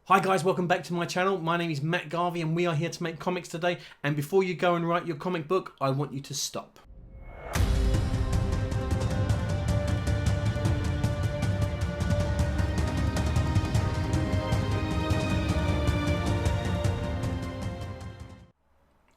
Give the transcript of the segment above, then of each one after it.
Hi guys, welcome back to my channel. My name is Matt Garvey and we are here to make comics today. And before you go and write your comic book, I want you to stop.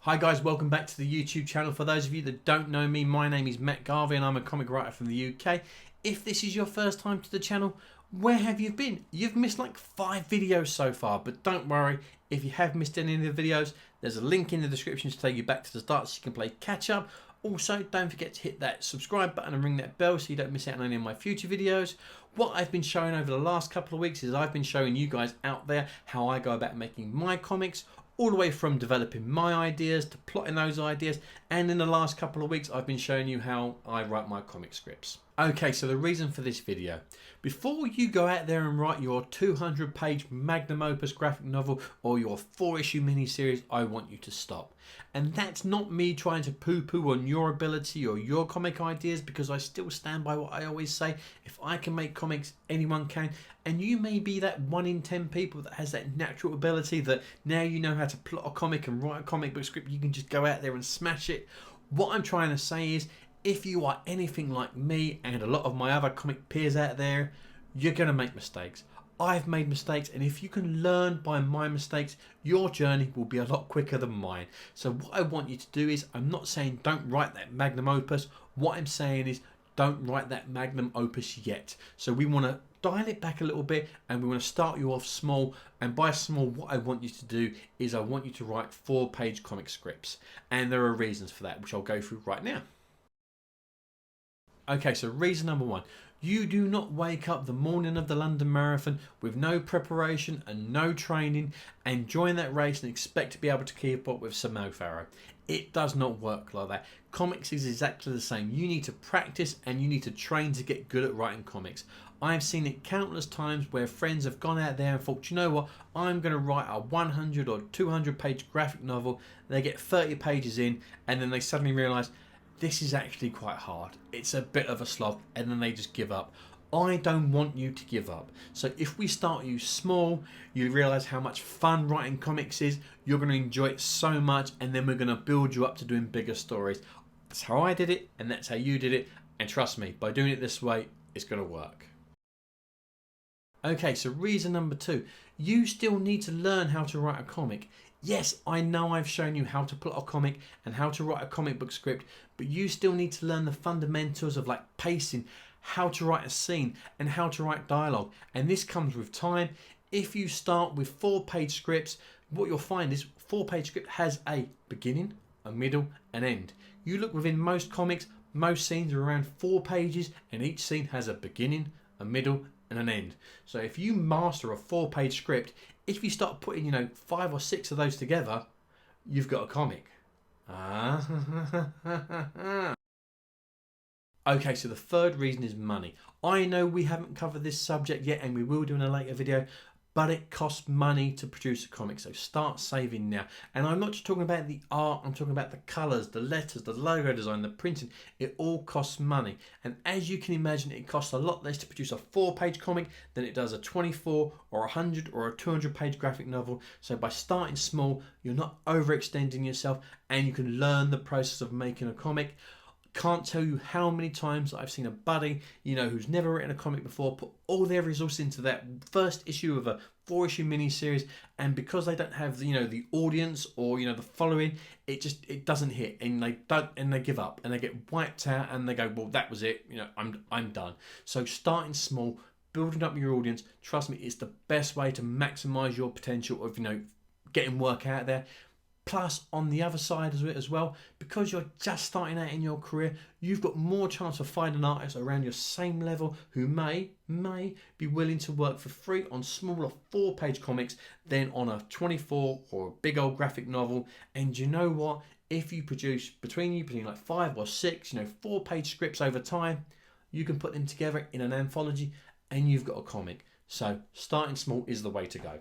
Hi guys, welcome back to the YouTube channel. For those of you that don't know me, my name is Matt Garvey and I'm a comic writer from the UK. If this is your first time to the channel, where have you been? You've missed like 5 videos so far, but don't worry, if you have missed any of the videos, there's a link in the description to take you back to the start so you can play catch up. Also, don't forget to hit that subscribe button and ring that bell so you don't miss out on any of my future videos. What I've been showing over the last couple of weeks is I've been showing you guys out there how I go about making my comics, all the way from developing my ideas to plotting those ideas, and in the last couple of weeks I've been showing you how I write my comic scripts. Okay, so the reason for this video, before you go out there and write your 200-page magnum opus graphic novel or your 4-issue miniseries, I want you to stop. And that's not me trying to poo-poo on your ability or your comic ideas, because I still stand by what I always say: if I can make comics, anyone can. And you may be that 1 in 10 people that has that natural ability that now you know how to plot a comic and write a comic book script, you can just go out there and smash it. What I'm trying to say is, if you are anything like me and a lot of my other comic peers out there, you're going to make mistakes. I've made mistakes, and if you can learn by my mistakes, your journey will be a lot quicker than mine. So what I want you to do is, I'm not saying don't write that magnum opus. What I'm saying is, don't write that magnum opus yet. So we want to dial it back a little bit and we want to start you off small. And by small, what I want you to do is I want you to write 4-page comic scripts. And there are reasons for that, which I'll go through right now. Okay, so reason number 1. You do not wake up the morning of the London Marathon with no preparation and no training and join that race and expect to be able to keep up with Sir Mo Farah. It does not work like that. Comics is exactly the same. You need to practice and you need to train to get good at writing comics. I've seen it countless times where friends have gone out there and thought, you know what, I'm going to write a 100 or 200 page graphic novel. They get 30 pages in and then they suddenly realise, this is actually quite hard. It's a bit of a slog, and then they just give up. I don't want you to give up. So if we start you small, you realise how much fun writing comics is, you're going to enjoy it so much, and then we're going to build you up to doing bigger stories. That's how I did it, and that's how you did it, and trust me, by doing it this way, it's going to work. Okay, so reason number 2, you still need to learn how to write a comic. Yes, I know I've shown you how to plot a comic and how to write a comic book script, but you still need to learn the fundamentals of like pacing, how to write a scene and how to write dialogue. And this comes with time. If you start with 4-page scripts, what you'll find is 4-page script has a beginning, a middle, an end. You look within most comics, most scenes are around 4 pages and each scene has a beginning, a middle and an end. So if you master a 4-page script, if you start putting 5 or 6 of those together, you've got a comic. Okay, so the third reason is money. I know we haven't covered this subject yet and we will do in a later video, but it costs money to produce a comic, so start saving now. And I'm not just talking about the art, I'm talking about the colours, the letters, the logo design, the printing. It all costs money. And as you can imagine, it costs a lot less to produce a 4-page comic than it does a 24 or 100 or a 200-page graphic novel. So by starting small, you're not overextending yourself and you can learn the process of making a comic. Can't tell you how many times I've seen a buddy, who's never written a comic before, put all their resources into that first issue of a 4-issue miniseries, and because they don't have the audience or the following, it doesn't hit, and they give up and they get wiped out and they go, well, that was it, I'm done. So starting small, building up your audience, trust me, it's the best way to maximize your potential of getting work out there. Plus, on the other side of it as well, because you're just starting out in your career, you've got more chance of finding artists around your same level who may be willing to work for free on smaller 4-page comics than on a 24 or a big old graphic novel. And you know what? If you produce between like 5 or 6, 4-page scripts over time, you can put them together in an anthology and you've got a comic. So starting small is the way to go.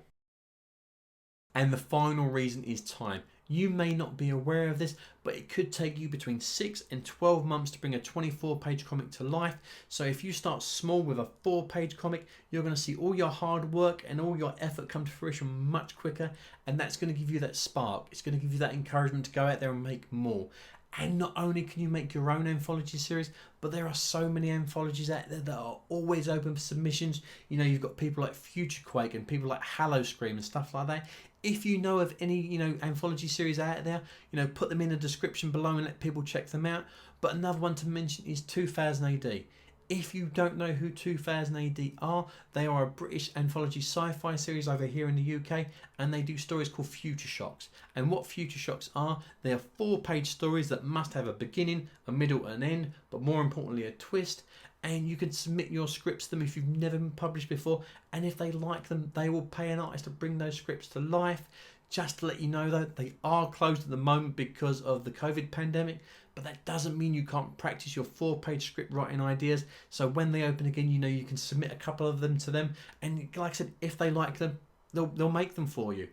And the final reason is time. You may not be aware of this, but it could take you between 6 and 12 months to bring a 24-page comic to life. So if you start small with a 4-page comic, you're going to see all your hard work and all your effort come to fruition much quicker, and that's going to give you that spark. It's going to give you that encouragement to go out there and make more. And not only can you make your own anthology series, but there are so many anthologies out there that are always open for submissions. You know, you've got people like Future Quake and people like Hallow Scream and stuff like that. If you know of any, anthology series out there, put them in the description below and let people check them out. But another one to mention is 2000 AD. If you don't know who 2000 AD are, they are a British anthology sci-fi series over here in the UK, and they do stories called Future Shocks. And what Future Shocks are, they are 4-page stories that must have a beginning, a middle, an end, but more importantly a twist. And you can submit your scripts to them if you've never been published before, and if they like them, they will pay an artist to bring those scripts to life. Just to let you know though, they are closed at the moment because of the COVID pandemic, but that doesn't mean you can't practice your 4-page script writing ideas. So when they open again, you can submit a couple of them to them, and like I said, if they like them, they'll make them for you.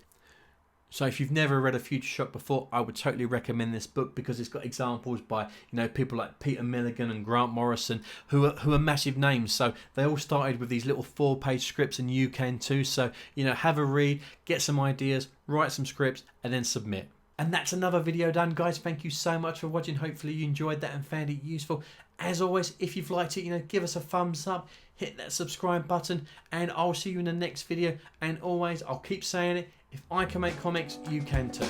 So if you've never read a Future Shock before, I would totally recommend this book because it's got examples by people like Peter Milligan and Grant Morrison who are massive names. So they all started with these little 4-page scripts, and you can too. So have a read, get some ideas, write some scripts, and then submit. And that's another video done, guys. Thank you so much for watching. Hopefully you enjoyed that and found it useful. As always, if you've liked it, give us a thumbs up, hit that subscribe button, and I'll see you in the next video. And always, I'll keep saying it, if I can make comics, you can too.